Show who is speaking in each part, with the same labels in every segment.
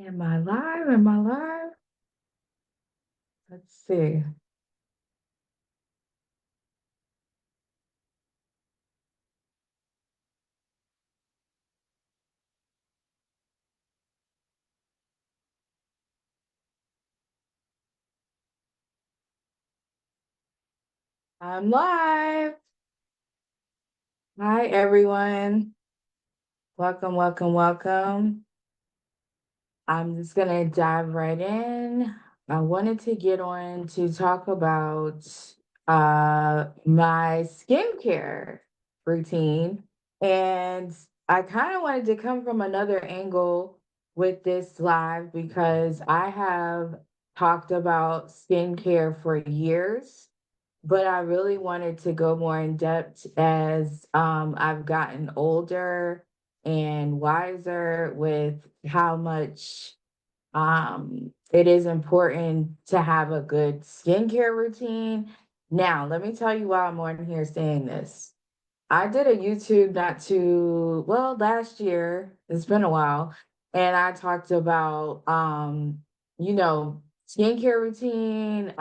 Speaker 1: Am I live? Am I live? Let's see. I'm live. Hi, everyone. Welcome, welcome, welcome. I'm just going to dive right in. I wanted to get on to talk about my skincare routine. And I kind of wanted to come from another angle with this live because I have talked about skincare for years, but I really wanted to go more in depth as I've gotten older and wiser with how much it is important to have a good skincare routine. Now, let me tell you why I'm on here saying this. I did a YouTube not too well last year. It's been a while, and I talked about you know, skincare routine,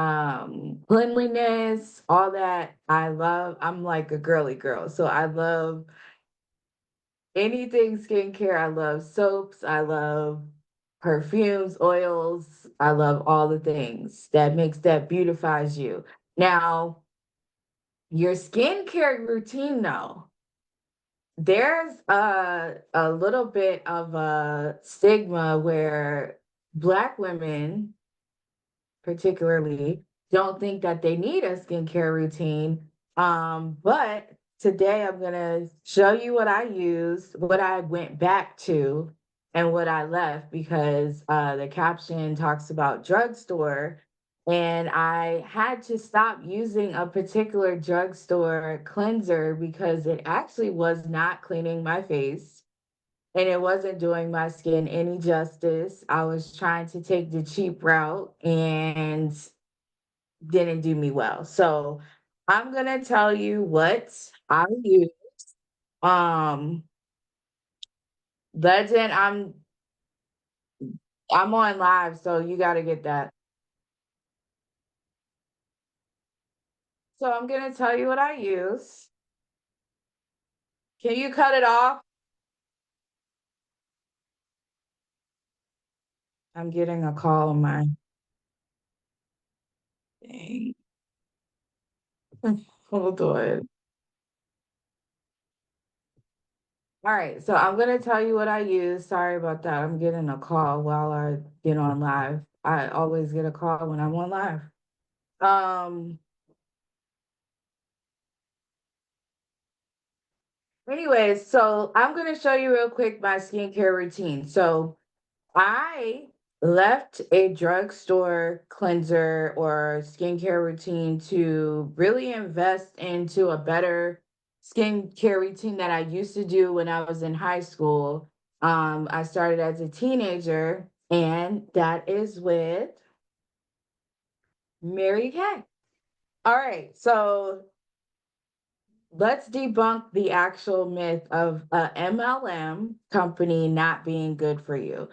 Speaker 1: cleanliness, all that. I love. I'm like a girly girl, so I love anything skincare. I love soaps. I love perfumes, oils. I love all the things that beautifies you. Now, your skincare routine though, there's a little bit of a stigma where Black women, particularly, don't think that they need a skincare routine. But today I'm gonna show you what I use, what I went back to, and what I left because the caption talks about drugstore. And I had to stop using a particular drugstore cleanser because it actually was not cleaning my face and it wasn't doing my skin any justice. I was trying to take the cheap route and didn't do me well. So I'm gonna tell you what I use. Um, Legend, I'm on live, so you gotta get that. So I'm gonna tell you what I use. Can you cut it off? I'm getting a call on my thing. Hold on. All right, so I'm gonna tell you what I use. Sorry about that. I'm getting a call while I get on live. I always get a call when I'm on live. Um, Anyways, so I'm gonna show you real quick my skincare routine. So I left a drugstore cleanser or skincare routine to really invest into a better skincare routine that I used to do when I was in high school. I started as a teenager, and that is with Mary Kay. All right, so let's debunk the actual myth of a MLM company not being good for you.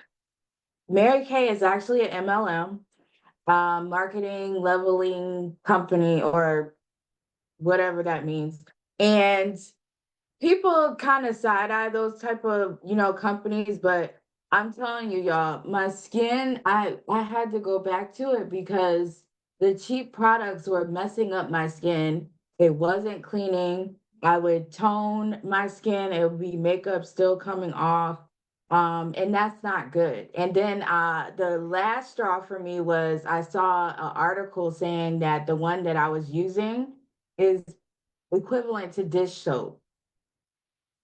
Speaker 1: Mary Kay is actually an MLM, marketing leveling company or whatever that means. And people kind of side eye those type of, companies, but I'm telling you, y'all, my skin, I had to go back to it because the cheap products were messing up my skin. It wasn't cleaning. I would tone my skin, it would be makeup still coming off. And that's not good. And then the last straw for me was I saw an article saying that the one that I was using is equivalent to dish soap.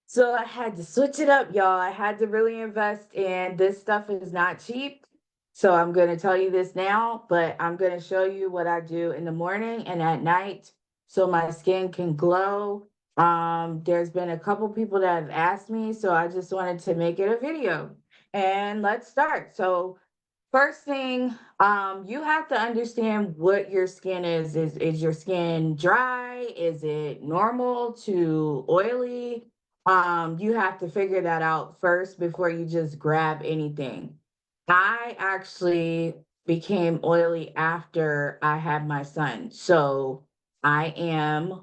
Speaker 1: So I had to switch it up, y'all. I had to really invest, and this stuff is not cheap. So I'm going to tell you this now, but I'm going to show you what I do in the morning and at night so my skin can glow. There's been a couple people that have asked me, so I just wanted to make it a video. And let's start. So first thing, you have to understand what your skin is. Is your skin dry? Is it normal to oily? You have to figure that out first before you just grab anything. I actually became oily after I had my son. So I am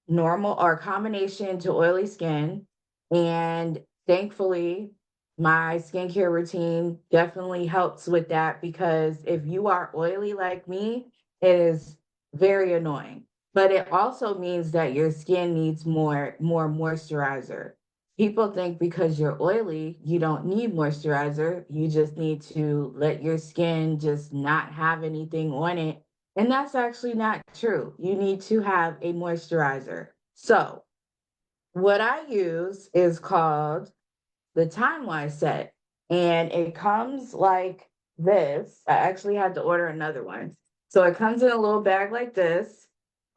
Speaker 1: normal or combination to oily skin. And thankfully, my skincare routine definitely helps with that because if you are oily like me, it is very annoying. But it also means that your skin needs more moisturizer. People think because you're oily, you don't need moisturizer. You just need to let your skin just not have anything on it, and that's actually not true. You need to have a moisturizer. So, what I use is called the TimeWise set, and it comes like this. I actually had to order another one. So, it comes in a little bag like this,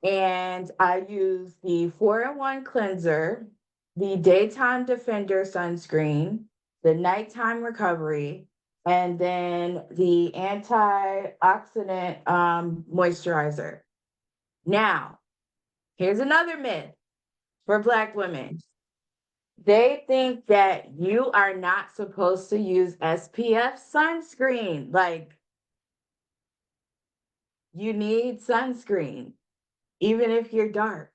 Speaker 1: and I use the 4-in-1 cleanser, the daytime defender sunscreen, the nighttime recovery, and then the antioxidant moisturizer. Now, here's another myth for Black women. They think that you are not supposed to use SPF sunscreen. Like, you need sunscreen, even if you're dark.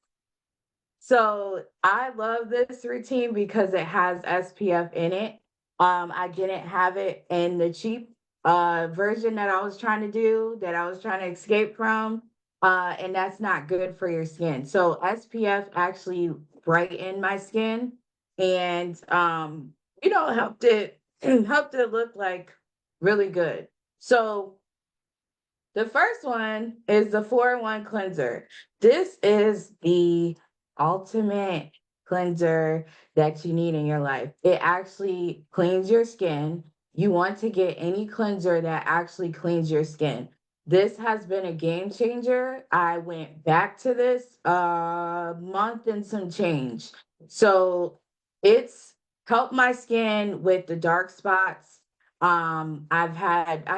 Speaker 1: So I love this routine because it has SPF in it. I didn't have it in the cheap version that I was trying to do, that I was trying to escape from. And that's not good for your skin. So SPF actually brightened my skin and helped it helped it look like really good. So the first one is the 4-in-1 cleanser. This is the ultimate cleanser that you need in your life. It actually cleans your skin. You want to get any cleanser that actually cleans your skin. This has been a game changer. I went back to this a month and some change. So it's helped my skin with the dark spots. I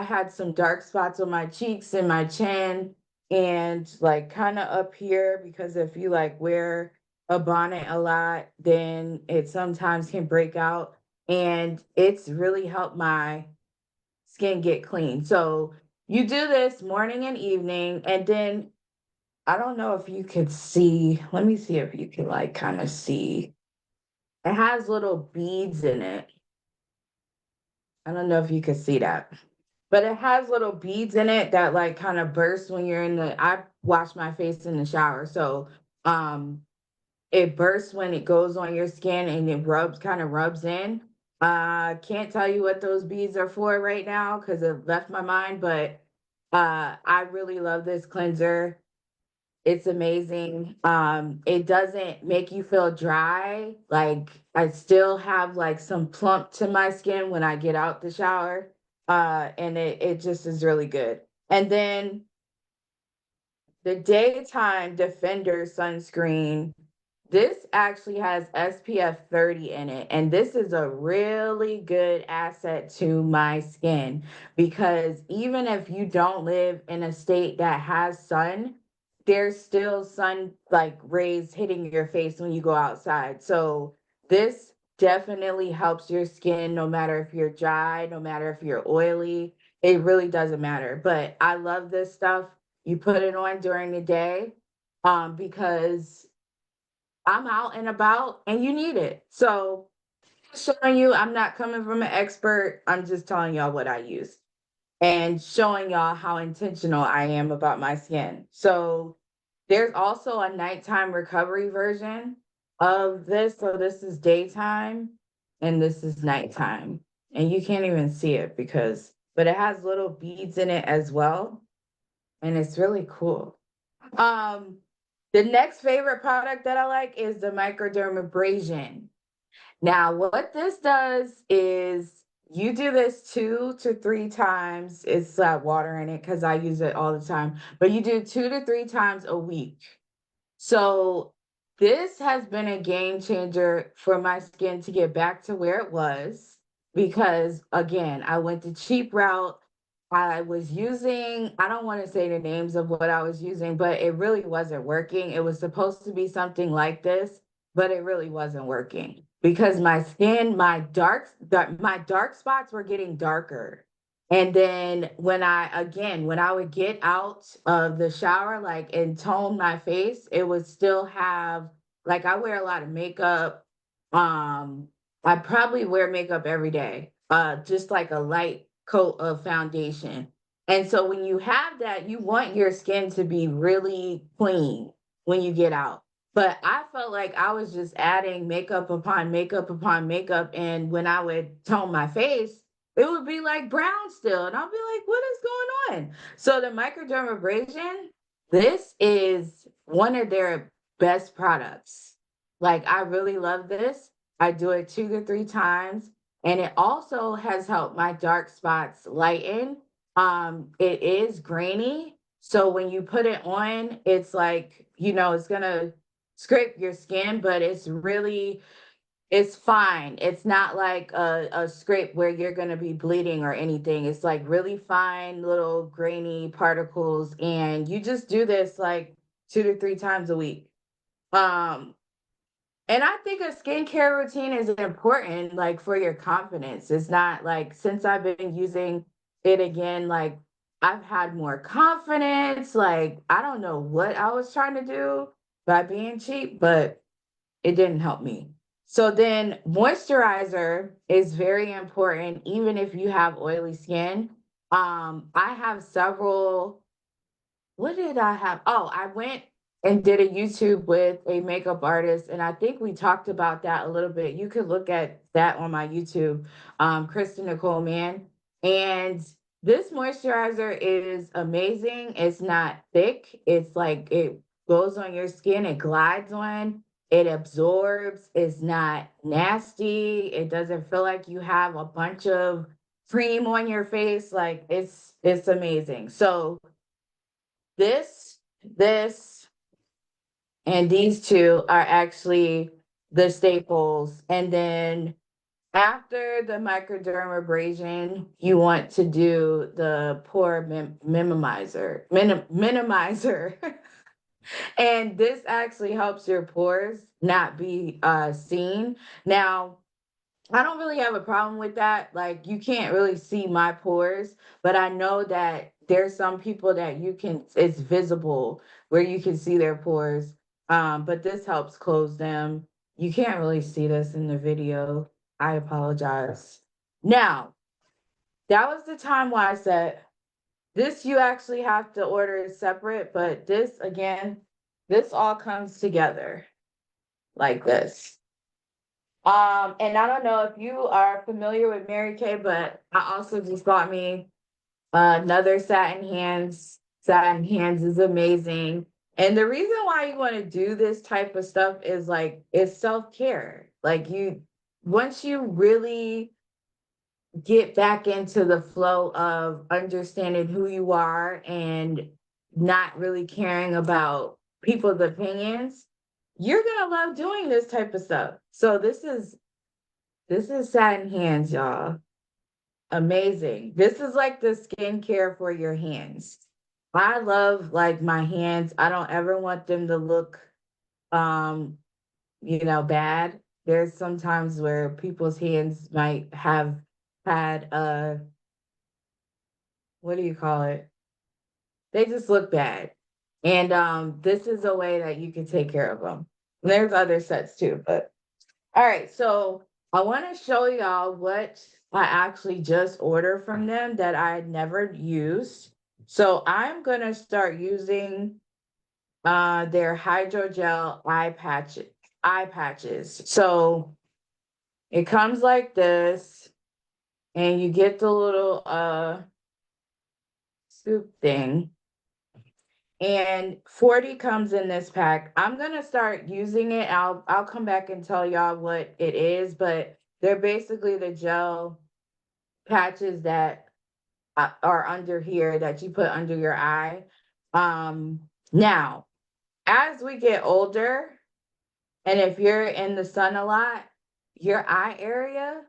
Speaker 1: had some dark spots on my cheeks and my chin and like kind of up here because if you like wear a bonnet a lot, then it sometimes can break out, and it's really helped my skin get clean. So you do this morning and evening, and then I don't know if you could see, let me see if you can like kind of see. It has little beads in it. I don't know if you could see that. But it has little beads in it that like kind of burst when you're in the I wash my face in the shower. So um it bursts when it goes on your skin and it kind of rubs in. Can't tell you what those beads are for right now because it left my mind, but I really love this cleanser. It's amazing. It doesn't make you feel dry. Like I still have like some plump to my skin when I get out the shower. And it just is really good. And then the daytime defender sunscreen, this actually has SPF 30 in it. And this is a really good asset to my skin because even if you don't live in a state that has sun, there's still sun like rays hitting your face when you go outside. So this definitely helps your skin no matter if you're dry, no matter if you're oily. It really doesn't matter. But I love this stuff. You put it on during the day because I'm out and about and you need it. So showing you, I'm not coming from an expert. I'm just telling y'all what I use and showing y'all how intentional I am about my skin. So there's also a nighttime recovery version of this. So this is daytime and this is nighttime. And you can't even see it but it has little beads in it as well. And it's really cool. Um, the next favorite product that I like is the microdermabrasion. Now, what this does is you do this 2 to 3 times. It's water in it because I use it all the time, but you do 2 to 3 times a week. So this has been a game changer for my skin to get back to where it was because again, I went the cheap route. I was using, I don't want to say the names of what I was using, but it really wasn't working. It was supposed to be something like this, but it really wasn't working because my skin, my dark spots were getting darker. And then when I would get out of the shower, like and tone my face, it would still have like I wear a lot of makeup. Um, I probably wear makeup every day, just like a light coat of foundation. And so when you have that, you want your skin to be really clean when you get out. But I felt like I was just adding makeup upon makeup upon makeup. And when I would tone my face, it would be like brown still. And I'll be like, what is going on? So the microdermabrasion, this is one of their best products. Like I really love this. I do it 2 to 3 times. And it also has helped my dark spots lighten. It is grainy. So when you put it on, it's like, it's gonna scrape your skin, but it's fine. It's not like a scrape where you're going to be bleeding or anything. It's like really fine little grainy particles. And you just do this like 2 to 3 times a week. Um, and I think a skincare routine is important, like for your confidence. It's not like since I've been using it again, like I've had more confidence. Like I don't know what I was trying to do by being cheap, but it didn't help me. So then moisturizer is very important, even if you have oily skin. I have several what did I have? Oh, I went and did a YouTube with a makeup artist, and I think we talked about that a little bit. You could look at that on my YouTube, Kristen Nicole Mann. And this moisturizer is amazing. It's not thick. It's like it goes on your skin, it glides on, it absorbs, it's not nasty. It doesn't feel like you have a bunch of cream on your face. Like it's amazing. So this, and these two are actually the staples. And then after the microdermabrasion, you want to do the minimizer. And this actually helps your pores not be seen. Now, I don't really have a problem with that. Like you can't really see my pores, but I know that there's some people that it's visible where you can see their pores. But this helps close them. You can't really see this in the video. I apologize. Now, that was the TimeWise set. This you actually have to order separate, but this again, this all comes together like this. And I don't know if you are familiar with Mary Kay, but I also just bought me another satin hands. Satin hands is amazing. And the reason why you want to do this type of stuff is like it's self-care. Like once you really get back into the flow of understanding who you are and not really caring about people's opinions, you're gonna love doing this type of stuff. So this is satin hands, y'all. Amazing. This is like the skincare for your hands. I love like my hands. I don't ever want them to look um, bad. There's sometimes where people's hands might have had what do you call it? They just look bad. And this is a way that you can take care of them. There's other sets too, but all right, so I want to show y'all what I actually just ordered from them that I had never used. So I'm gonna start using their hydrogel eye patches. So it comes like this, and you get the little scoop thing. And 40 comes in this pack. I'm gonna start using it. I'll come back and tell y'all what it is, but they're basically the gel patches that are under here that you put under your eye. Now, as we get older, and if you're in the sun a lot, your eye area,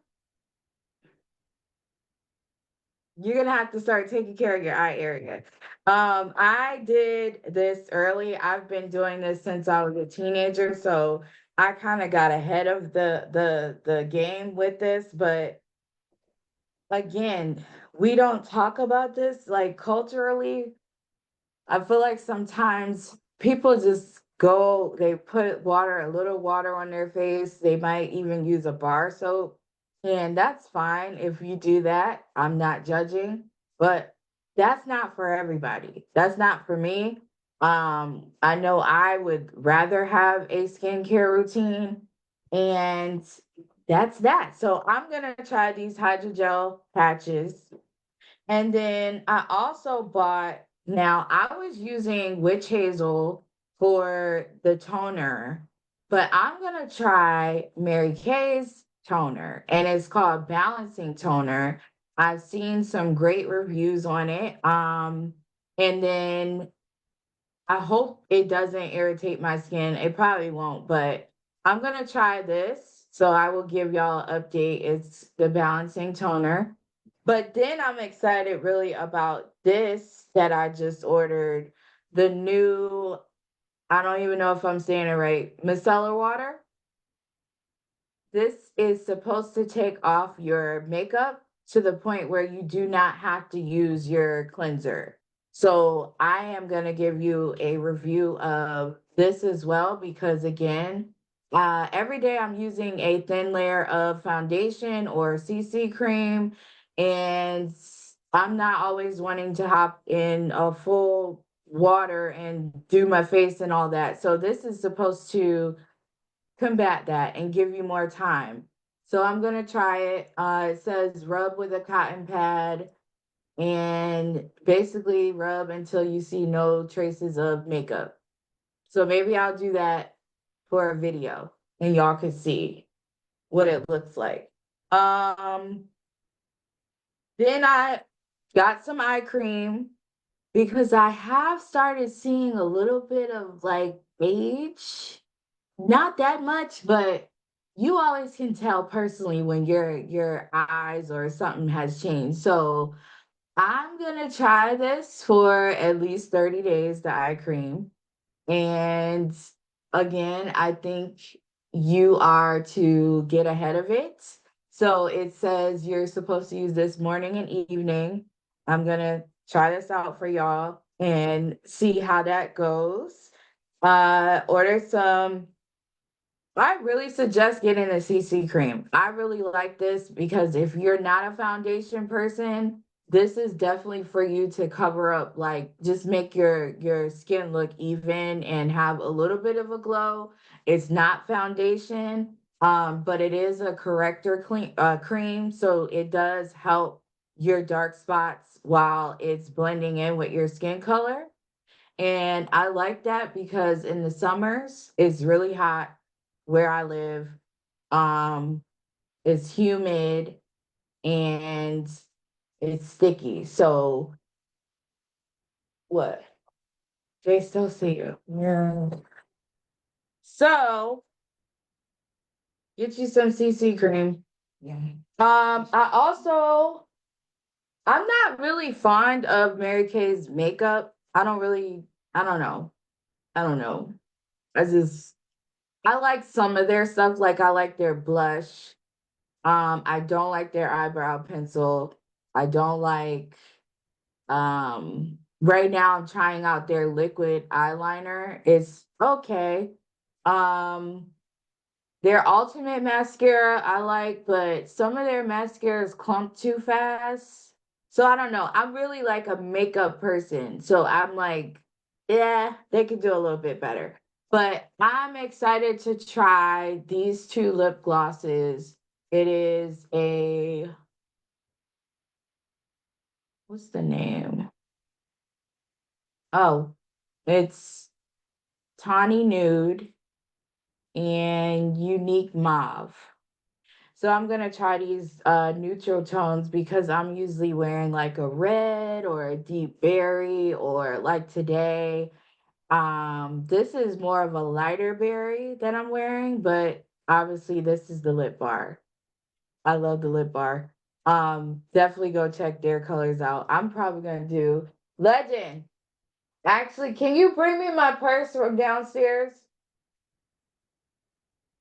Speaker 1: you're gonna have to start taking care of your eye area. I did this early. I've been doing this since I was a teenager, so I kind of got ahead of the game with this, but again, we don't talk about this like culturally. I feel like sometimes people just go, they put water, a little water on their face. They might even use a bar soap. And that's fine if you do that. I'm not judging, but that's not for everybody. That's not for me. I know I would rather have a skincare routine, and that's that. So I'm gonna try these hydrogel patches, and then I also bought, now I was using witch hazel for the toner, but I'm gonna try Mary Kay's toner, and it's called Balancing Toner. I've seen some great reviews on it. And then I hope it doesn't irritate my skin. It probably won't, but I'm gonna try this. So I will give y'all an update. It's the balancing toner. But then I'm excited really about this that I just ordered. The new, I don't even know if I'm saying it right, micellar water. This is supposed to take off your makeup to the point where you do not have to use your cleanser. So I am going to give you a review of this as well because again, every day I'm using a thin layer of foundation or CC cream, and I'm not always wanting to hop in a full water and do my face and all that. So this is supposed to combat that and give you more time. So I'm gonna try it. It says rub with a cotton pad and basically rub until you see no traces of makeup. So maybe I'll do that for a video and y'all can see what it looks like. Um, then I got some eye cream because I have started seeing a little bit of like beige. Not that much, but you always can tell personally when your eyes or something has changed. So I'm gonna try this for at least 30 days, the eye cream. And again, I think you are to get ahead of it. So it says you're supposed to use this morning and evening. I'm gonna try this out for y'all and see how that goes. Order some, I really suggest getting a CC cream. I really like this because if you're not a foundation person, this is definitely for you to cover up, like just make your skin look even and have a little bit of a glow. It's not foundation, but it is a corrector cream, so it does help your dark spots while it's blending in with your skin color. And I like that because in the summers, it's really hot where I live. Um, it's humid and it's sticky. So what? They still see you. Yeah. So get you some CC cream. Yeah. I also, I'm not really fond of Mary Kay's makeup. I don't know. I don't know. I just I like some of their stuff. Like I like their blush. I don't like their eyebrow pencil. I don't like right now I'm trying out their liquid eyeliner. It's okay. Um their ultimate mascara I like, but some of their mascaras clump too fast. So I don't know. I'm really like a makeup person. So I'm like, yeah, they could do a little bit better. But I'm excited to try these two lip glosses. It is a, what's the name? Oh, it's Tawny Nude and Unique Mauve. So I'm gonna try these neutral tones because I'm usually wearing like a red or a deep berry, or like today. This is more of a lighter berry that I'm wearing, but obviously this is the lip bar. I love the lip bar. Definitely go check their colors out. I'm probably gonna do Legend. Actually, can you bring me my purse from downstairs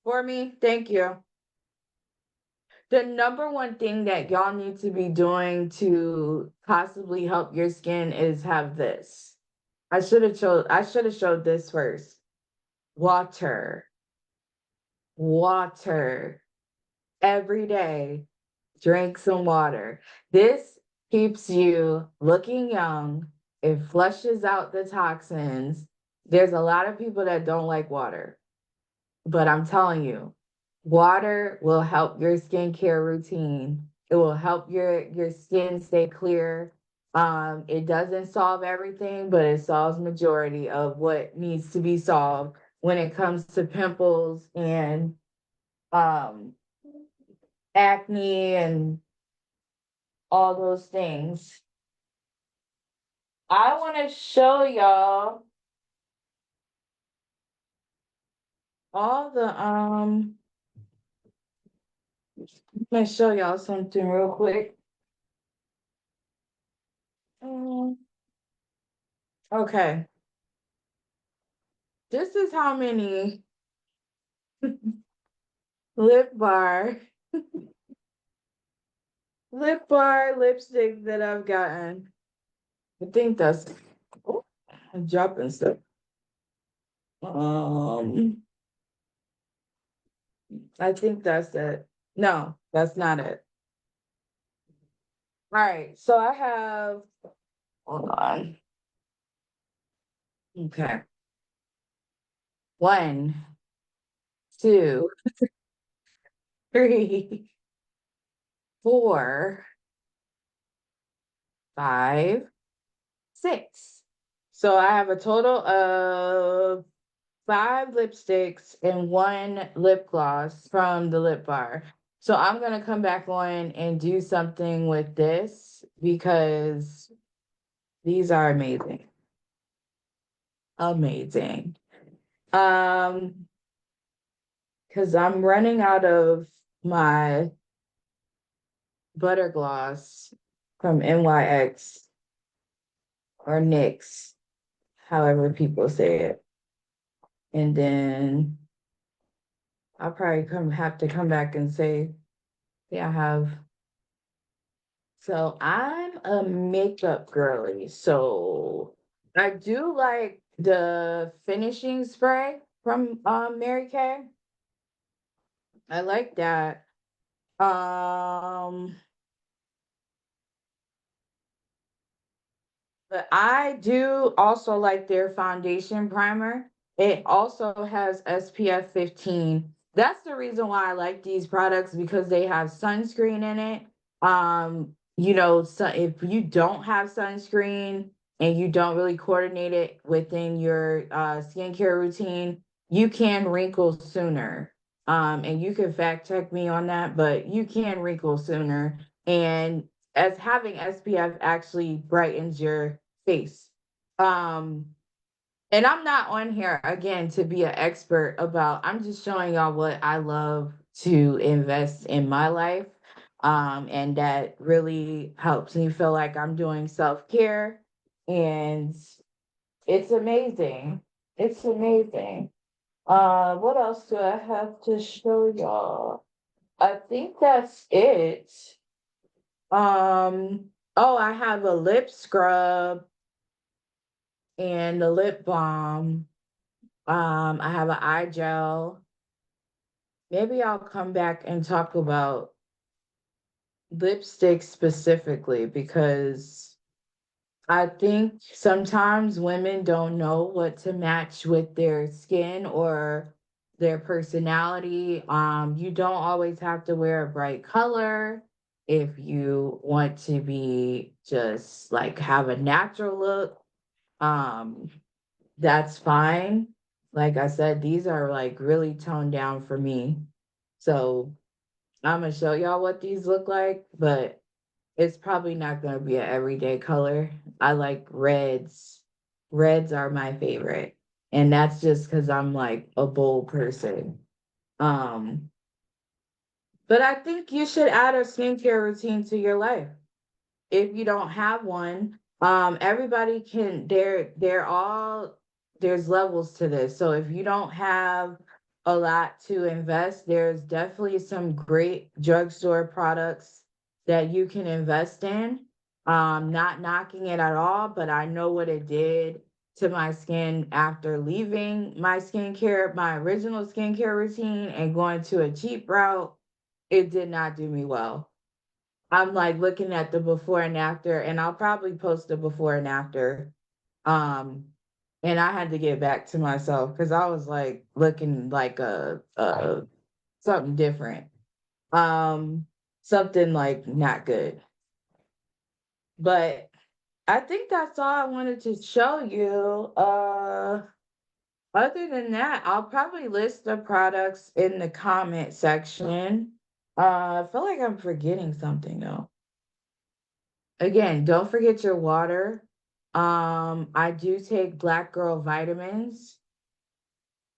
Speaker 1: for me? Thank you. The number one thing that y'all need to be doing to possibly help your skin is have this. I should have showed this first. Water. Water. Every day. Drink some water. This keeps you looking young. It flushes out the toxins. There's a lot of people that don't like water. But I'm telling you, water will help your skincare routine. It will help your skin stay clear. It doesn't solve everything, but it solves majority of what needs to be solved when it comes to pimples and um acne and all those things. I want to show y'all all the I'm gonna show y'all something real quick. Mm, okay. This is how many lip bar, lip bar lipstick that I've gotten. I think that's oh, I'm dropping stuff. Um, I think that's it. No, that's not it. All right, so I have hold on. Okay. One, two, three, four, five, six. So I have a total of five lipsticks and one lip gloss from the lip bar. So I'm gonna come back on and do something with this because these are amazing. Amazing. Um, because I'm running out of my butter gloss from NYX or NYX, however people say it. And then I'll probably have to come back and say, yeah, I have. So I'm a makeup girly. So I do like the finishing spray from Mary Kay. I like that. Um, but I do also like their foundation primer. It also has SPF 15. That's the reason why I like these products because they have sunscreen in it. So if you don't have sunscreen and you don't really coordinate it within your skincare routine, you can wrinkle sooner. And you can fact check me on that, but you can wrinkle sooner. And as having SPF actually brightens your face. Um, and I'm not on here again to be an expert about, I'm just showing y'all what I love to invest in my life. And that really helps me feel like I'm doing self-care. And it's amazing. It's amazing. What else do I have to show y'all? I think that's it. Oh, I have a lip scrub and a lip balm. I have an eye gel. Maybe I'll come back and talk about lipstick specifically because I think sometimes women don't know what to match with their skin or their personality. You don't always have to wear a bright color if you want to be just like have a natural look. Um, That's fine. Like I said, these are like really toned down for me. So I'm gonna show y'all what these look like, but it's probably not gonna be an everyday color. I like reds. Reds are my favorite. And that's just because I'm like a bold person. Um, but I think you should add a skincare routine to your life if you don't have one. Everybody can they're all there's levels to this. So if you don't have a lot to invest. There's definitely some great drugstore products that you can invest in. Not knocking it at all, but I know what it did to my skin after leaving my original skincare routine and going to a cheap route. It did not do me well. I'm like looking at the before and after, and I'll probably post the before and after. Um, and I had to get back to myself because I was like looking like a something different. Um, Something like not good. But I think that's all I wanted to show you. Other than that, I'll probably list the products in the comment section. I feel like I'm forgetting something though. Again, don't forget your water. I do take Black Girl vitamins.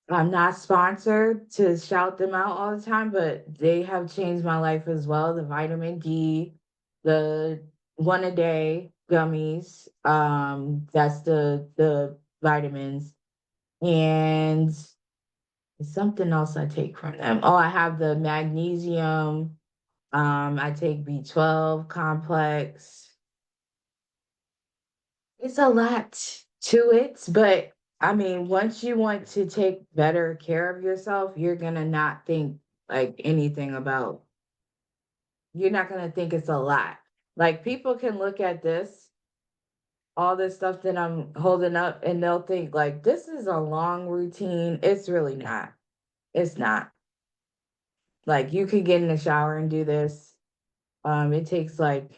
Speaker 1: I'm not sponsored to shout them out all the time, but they have changed my life as well. The vitamin D, the one a day gummies, that's the vitamins, and something else I take from them. Oh, I have the magnesium. I take B12 complex. It's a lot to it, but I mean, once you want to take better care of yourself, you're not gonna think it's a lot. Like people can look at this, all this stuff that I'm holding up, and they'll think like this is a long routine. It's really not. It's not. Like you could get in the shower and do this. It takes like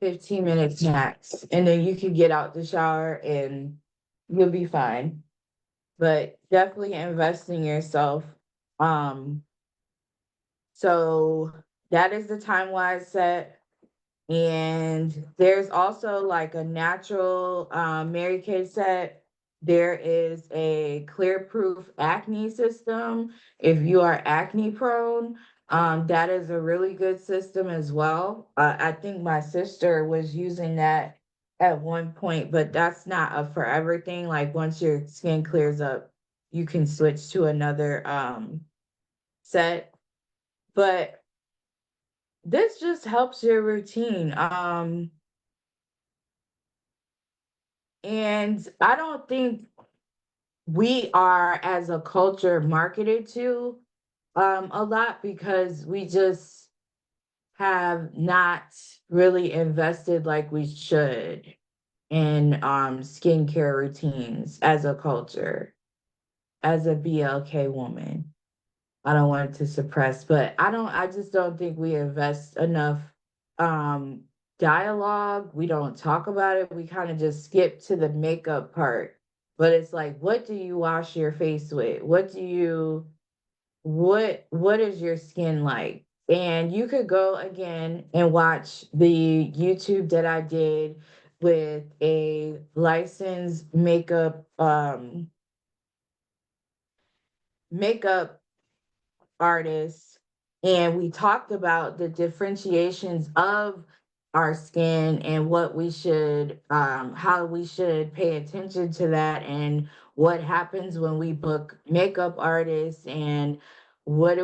Speaker 1: 15 minutes max, and then you can get out the shower and you'll be fine. But definitely invest in yourself. Um, so that is the TimeWise set. And there's also like a natural Mary Kay set. There is a clear proof acne system. If you are acne prone, that is a really good system as well. I think my sister was using that at one point, but that's not a forever thing. Like once your skin clears up, you can switch to another set. But this just helps your routine. And I don't think we are as a culture marketed to a lot because we just have not really invested like we should in skincare routines as a culture, as a BLK woman. I don't want to suppress, but I just don't think we invest enough um dialogue. We don't talk about it. We kind of just skip to the makeup part. But it's like, what do you wash your face with? What is your skin like? And you could go again and watch the YouTube that I did with a licensed makeup artists, and we talked about the differentiations of our skin and what we should how we should pay attention to that, and what happens when we book makeup artists, and what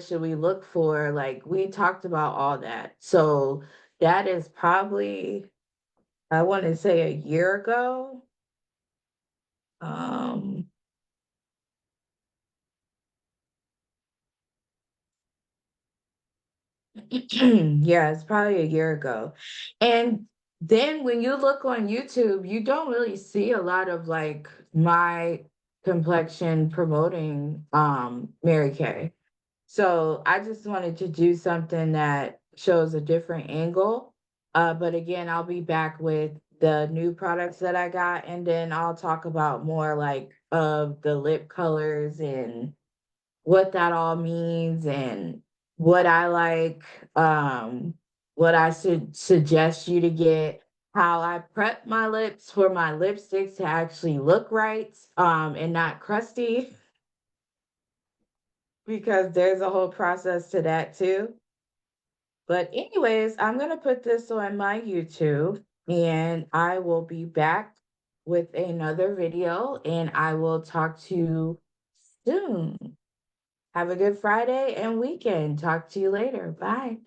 Speaker 1: should we look for. Like we talked about all that. So that is probably, I want to say, a year ago. um Yeah, it's probably a year ago. And then when you look on YouTube, you don't really see a lot of like my complexion promoting Mary Kay. So I just wanted to do something that shows a different angle. But again, I'll be back with the new products that I got, and then I'll talk about more like of the lip colors and what that all means, and what I like, um, what I should suggest you to get, how I prep my lips for my lipsticks to actually look right, and not crusty, because there's a whole process to that too. But anyways, I'm gonna put this on my YouTube, and I will be back with another video, and I will talk to soon. Have a good Friday and weekend. Talk to you later. Bye.